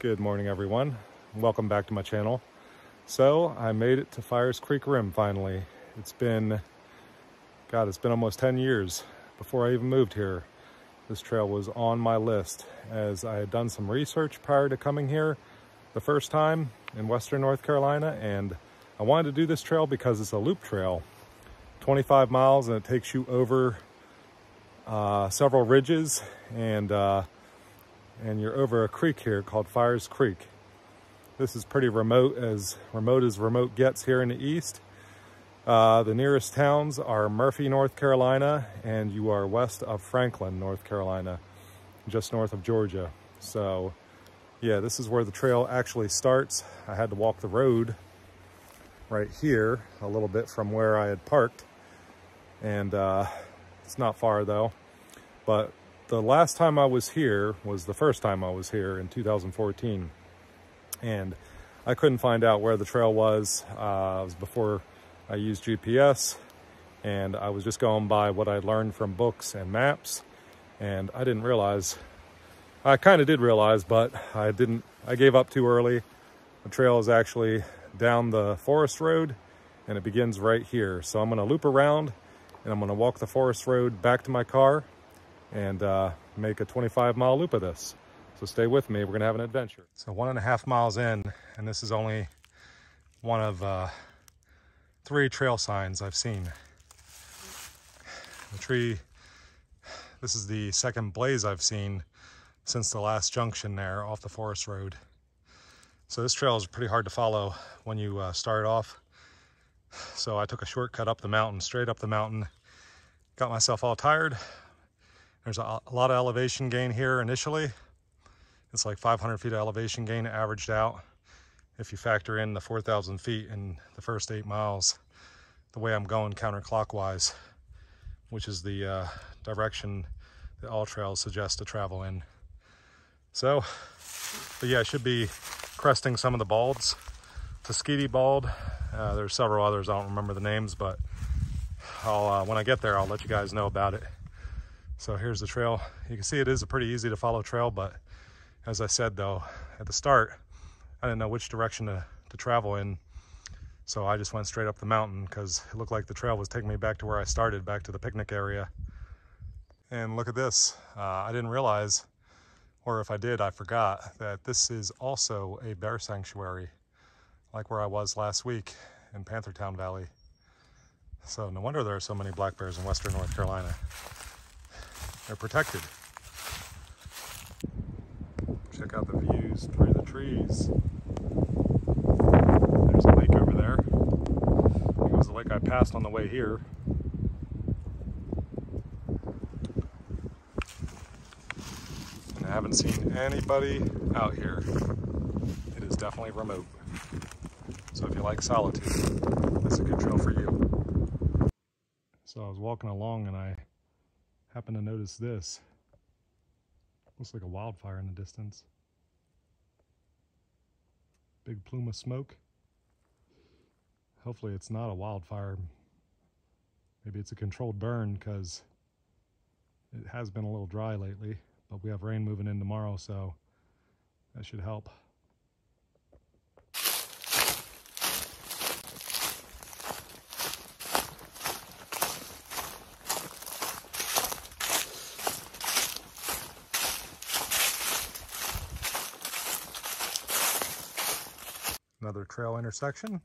Good morning, everyone. Welcome back to my channel. So I made it to Fires Creek Rim finally. It's been almost 10 years before I even moved here. This trail was on my list as I had done some research prior to coming here the first time in Western North Carolina, and I wanted to do this trail because it's a loop trail, 25 miles, and it takes you over several ridges, and you're over a creek here called Fires Creek. This is pretty remote as remote gets here in the east. The nearest towns are Murphy, North Carolina, and you are west of Franklin, North Carolina, just north of Georgia. So yeah, this is where the trail actually starts. I had to walk the road right here a little bit from where I had parked, and it's not far though. But the last time I was here was the first time I was here in 2014, and I couldn't find out where the trail was. It was before I used GPS, and I was just going by what I learned from books and maps, and I didn't realize, I kind of did realize, but I gave up too early. The trail is actually down the forest road, and it begins right here. So I'm gonna loop around, and I'm gonna walk the forest road back to my car, and make a 25-mile loop of this. So stay with me, we're gonna have an adventure. So 1.5 miles in, and this is only one of 3 trail signs I've seen. The tree, this is the second blaze I've seen since the last junction there off the forest road. So this trail is pretty hard to follow when you start off. So I took a shortcut up the mountain, straight up the mountain, got myself all tired. There's a lot of elevation gain here initially. It's like 500 feet of elevation gain averaged out. If you factor in the 4,000 feet in the first 8 miles, the way I'm going counterclockwise, which is the direction that AllTrails suggest to travel in. So, but yeah, I should be cresting some of the balds. Tuskegee bald. There's several others, I don't remember the names, but when I get there, I'll let you guys know about it. So here's the trail. You can see it is a pretty easy to follow trail, but as I said though, at the start, I didn't know which direction to travel in. So I just went straight up the mountain because it looked like the trail was taking me back to where I started, back to the picnic area. And look at this. I didn't realize, or if I did, I forgot, that this is also a bear sanctuary, like where I was last week in Panthertown Valley. So no wonder there are so many black bears in Western North Carolina. They're protected. Check out the views through the trees. There's a lake over there. I think it was the lake I passed on the way here. And I haven't seen anybody out here. It is definitely remote. So if you like solitude, this is a good trail for you. So I was walking along and I happened to notice this. Looks like a wildfire in the distance. Big plume of smoke. Hopefully it's not a wildfire. Maybe it's a controlled burn because it has been a little dry lately, but we have rain moving in tomorrow, so that should help. Another trail intersection,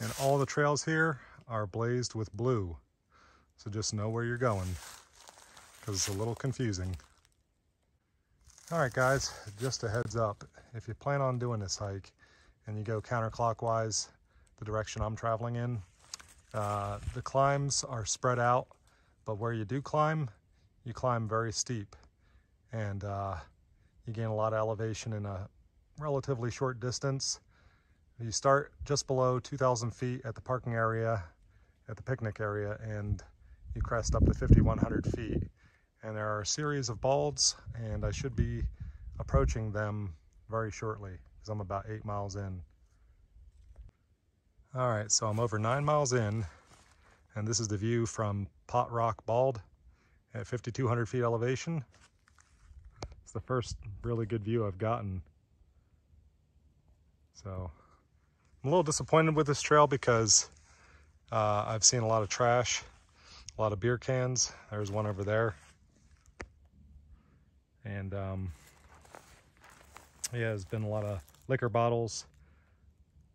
and all the trails here are blazed with blue, so just know where you're going because it's a little confusing. All right guys, just a heads up, if you plan on doing this hike and you go counterclockwise the direction I'm traveling in, the climbs are spread out, but where you do climb, you climb very steep, and you gain a lot of elevation in a relatively short distance. You start just below 2,000 feet at the parking area, at the picnic area, and you crest up to 5,100 feet. And there are a series of balds, and I should be approaching them very shortly because I'm about 8 miles in. All right, so I'm over 9 miles in, and this is the view from Pot Rock Bald at 5,200 feet elevation. It's the first really good view I've gotten. So I'm a little disappointed with this trail because I've seen a lot of trash, a lot of beer cans. There's one over there. And yeah, there's been a lot of liquor bottles.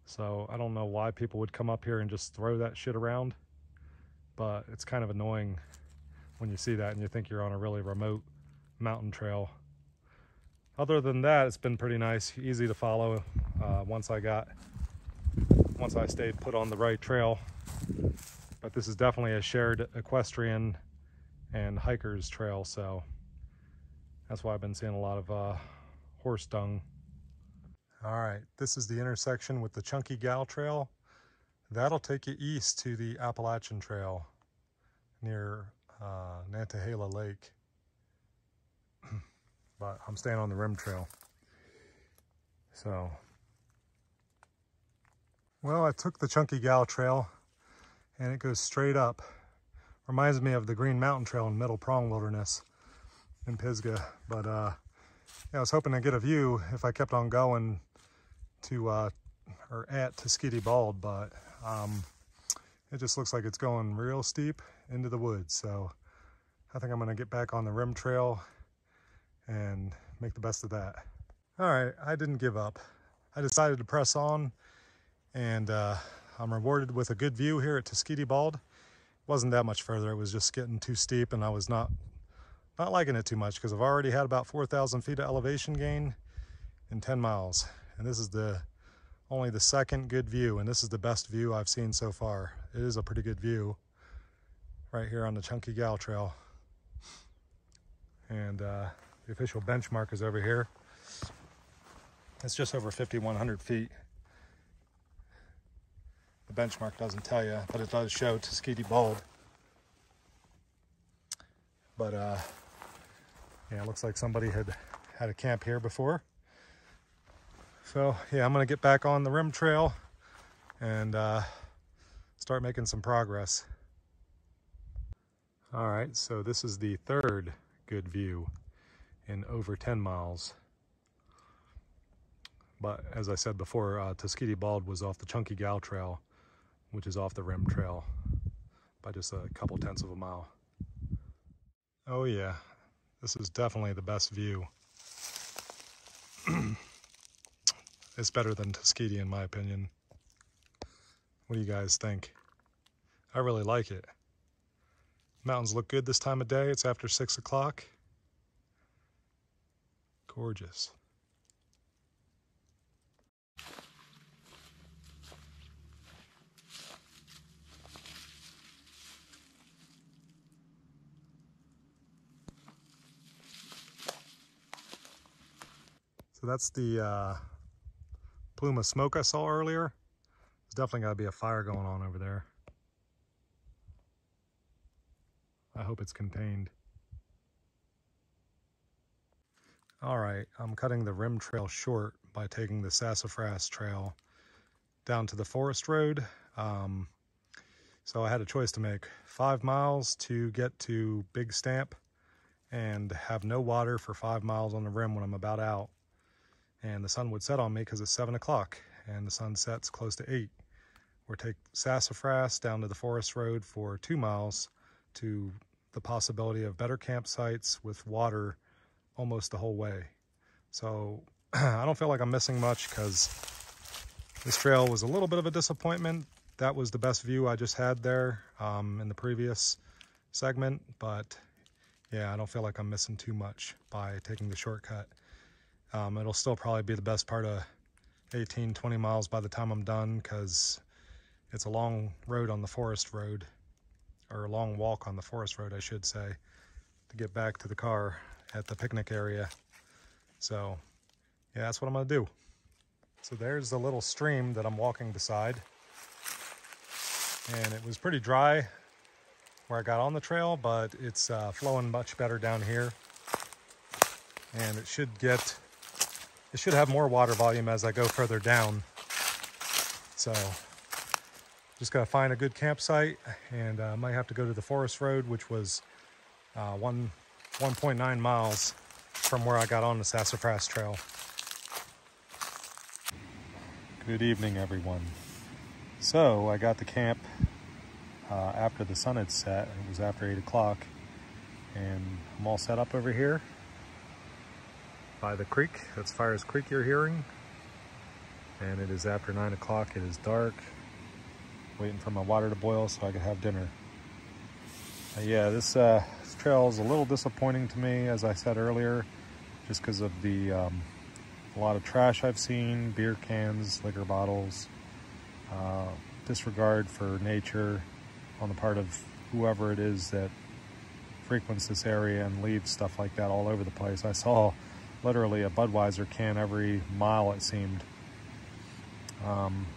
So I don't know why people would come up here and just throw that shit around, but it's kind of annoying when you see that and you think you're on a really remote mountain trail. Other than that, it's been pretty nice, easy to follow once I stayed put on the right trail. But this is definitely a shared equestrian and hikers trail, so that's why I've been seeing a lot of horse dung. All right, this is the intersection with the Chunky Gal Trail. That'll take you east to the Appalachian Trail near Nantahala Lake. But I'm staying on the rim trail. So, well, I took the Chunky Gal Trail and it goes straight up. Reminds me of the Green Mountain Trail in Middle Prong Wilderness in Pisgah. But yeah, I was hoping to get a view if I kept on going to or at Tuskegee Bald, but it just looks like it's going real steep into the woods. So I think I'm gonna get back on the rim trail and make the best of that. All right, I didn't give up. I decided to press on, and I'm rewarded with a good view here at Tuskegee Bald. It wasn't that much further, it was just getting too steep, and I was not liking it too much because I've already had about 4,000 feet of elevation gain in 10 miles. And this is only the second good view, and this is the best view I've seen so far. It is a pretty good view right here on the Chunky Gal Trail. And the official benchmark is over here. It's just over 5,100 feet. The benchmark doesn't tell you, but it does show Tuskegee Bald. But yeah, it looks like somebody had a camp here before. So yeah, I'm gonna get back on the rim trail and start making some progress. All right, so this is the third good view in over 10 miles. But as I said before, Tuskegee Bald was off the Chunky Gal Trail, which is off the rim trail by just a couple tenths of a mile. Oh yeah, this is definitely the best view. It's better than Tuskegee in my opinion. What do you guys think? I really like it. Mountains look good this time of day. It's after 6 o'clock. Gorgeous. So that's the plume of smoke I saw earlier. There's definitely got to be a fire going on over there. I hope it's contained. All right, I'm cutting the rim trail short by taking the Sassafras Trail down to the forest road. So I had a choice to make: 5 miles to get to Big Stamp and have no water for 5 miles on the rim when I'm about out. And the sun would set on me because it's 7 o'clock and the sun sets close to 8. Or take Sassafras down to the forest road for 2 miles to the possibility of better campsites with water almost the whole way. So I don't feel like I'm missing much because this trail was a little bit of a disappointment. That was the best view I just had there in the previous segment, but yeah, I don't feel like I'm missing too much by taking the shortcut. It'll still probably be the best part of 18-20 miles by the time I'm done, because it's a long road on the forest road, or a long walk on the forest road I should say, to get back to the car at the picnic area. So yeah, that's what I'm gonna do. So there's the little stream that I'm walking beside, and it was pretty dry where I got on the trail, but it's flowing much better down here, and it should have more water volume as I go further down. So just gotta find a good campsite, and might have to go to the forest road, which was 1.9 miles from where I got on the Sassafras Trail. Good evening, everyone. So I got to camp after the sun had set. It was after 8 o'clock, and I'm all set up over here by the creek. That's Fires Creek you're hearing. And it is after 9 o'clock. It is dark. Waiting for my water to boil so I can have dinner. Yeah, this trail is a little disappointing to me, as I said earlier, just because of the a lot of trash I've seen, beer cans, liquor bottles, disregard for nature on the part of whoever it is that frequents this area and leaves stuff like that all over the place. I saw literally a Budweiser can every mile, it seemed.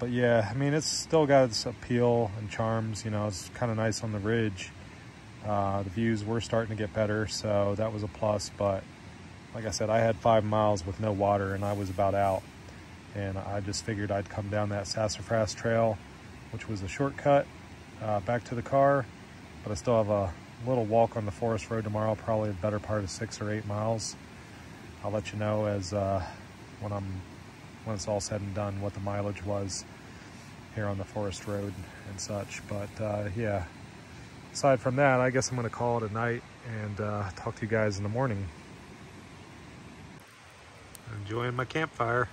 But yeah, I mean, it's still got its appeal and charms. You know, it's kind of nice on the ridge. The views were starting to get better, so that was a plus. But like I said, I had 5 miles with no water and I was about out. And I just figured I'd come down that Sassafras Trail, which was a shortcut back to the car. But I still have a little walk on the forest road tomorrow, probably a better part of 6 or 8 miles. I'll let you know as when it's all said and done what the mileage was here on the forest road and such. But yeah, aside from that, I guess I'm going to call it a night and talk to you guys in the morning. Enjoying my campfire.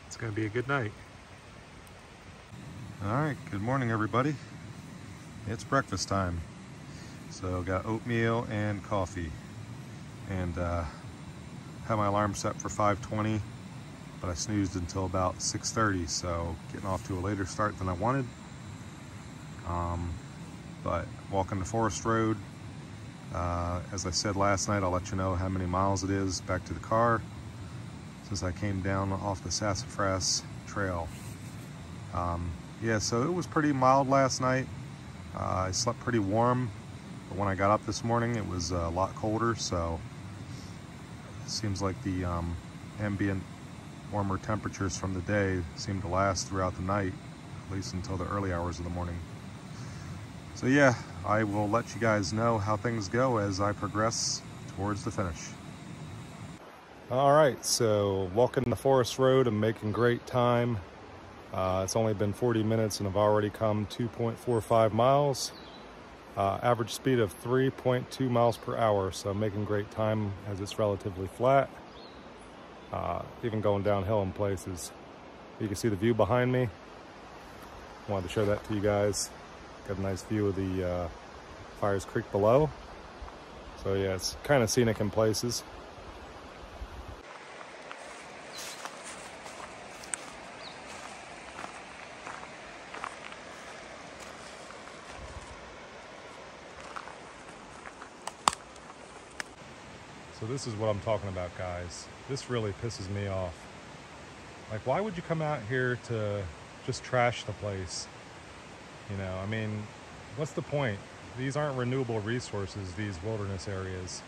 It's going to be a good night. All right, good morning, everybody. It's breakfast time. So got oatmeal and coffee, and had my alarm set for 5:20, but I snoozed until about 6:30, so getting off to a later start than I wanted. But walking the forest road, as I said last night, I'll let you know how many miles it is back to the car since I came down off the Sassafras Trail. Yeah, so it was pretty mild last night. I slept pretty warm, but when I got up this morning, it was a lot colder, so it seems like the ambient warmer temperatures from the day seem to last throughout the night, at least until the early hours of the morning. So yeah, I will let you guys know how things go as I progress towards the finish. All right, so walking the forest road and making great time. It's only been 40 minutes and I've already come 2.45 miles. Average speed of 3.2 miles per hour, so I'm making great time as it's relatively flat. Even going downhill in places. You can see the view behind me. Wanted to show that to you guys. Got a nice view of the Fires Creek below. So yeah, it's kind of scenic in places. So this is what I'm talking about, guys. This really pisses me off. Like, why would you come out here to just trash the place? You know, I mean, what's the point? These aren't renewable resources, these wilderness areas.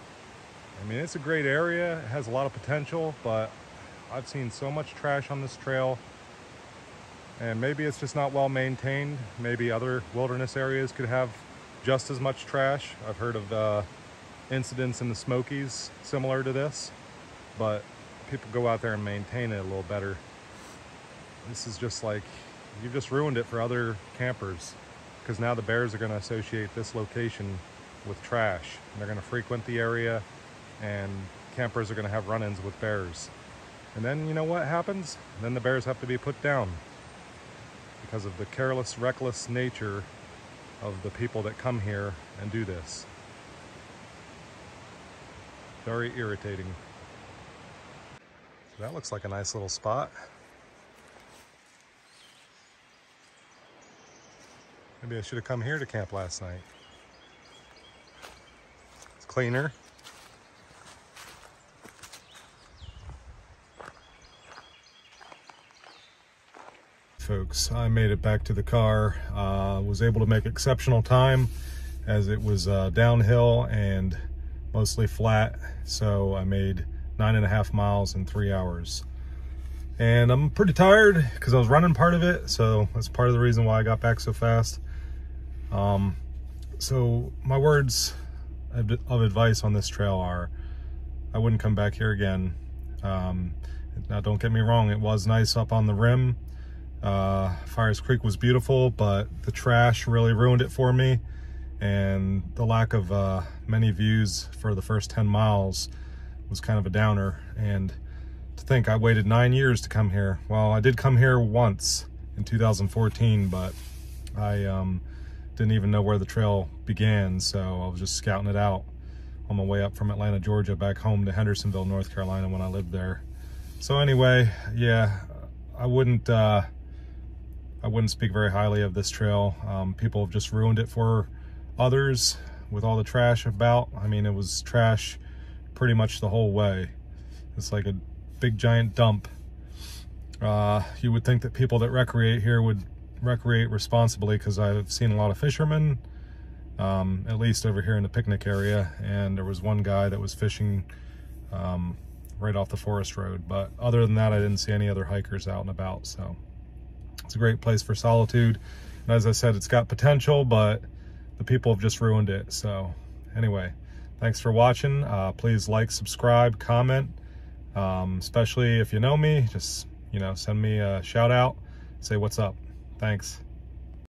I mean, it's a great area, it has a lot of potential, but I've seen so much trash on this trail, and maybe it's just not well maintained. Maybe other wilderness areas could have just as much trash. I've heard of incidents in the Smokies similar to this, but people go out there and maintain it a little better. This is just like, you've just ruined it for other campers, because now the bears are going to associate this location with trash, and they're going to frequent the area, and campers are going to have run-ins with bears. And then you know what happens? Then the bears have to be put down because of the careless, reckless nature of the people that come here and do this. Very irritating. So that looks like a nice little spot. Maybe I should have come here to camp last night. It's cleaner. Folks, I made it back to the car. Was able to make exceptional time as it was downhill and mostly flat. So I made 9.5 miles in 3 hours. And I'm pretty tired because I was running part of it. So that's part of the reason why I got back so fast. So my words of advice on this trail are, I wouldn't come back here again. Now don't get me wrong, it was nice up on the rim. Fires Creek was beautiful, but the trash really ruined it for me, and the lack of many views for the first 10 miles was kind of a downer. And to think I waited 9 years to come here. Well, I did come here once in 2014, but I didn't even know where the trail began, so I was just scouting it out on my way up from Atlanta, Georgia, back home to Hendersonville, North Carolina, when I lived there. So anyway, yeah, I wouldn't speak very highly of this trail. People have just ruined it for others with all the trash about. I mean, it was trash pretty much the whole way. It's like a big giant dump. You would think that people that recreate here would recreate responsibly, because I've seen a lot of fishermen, at least over here in the picnic area, and there was one guy that was fishing right off the forest road. But other than that, I didn't see any other hikers out and about. So it's a great place for solitude, and as I said, it's got potential, but the people have just ruined it. So anyway, thanks for watching. Please like, subscribe, comment, especially if you know me. Just, you know, send me a shout out, say what's up. Thanks.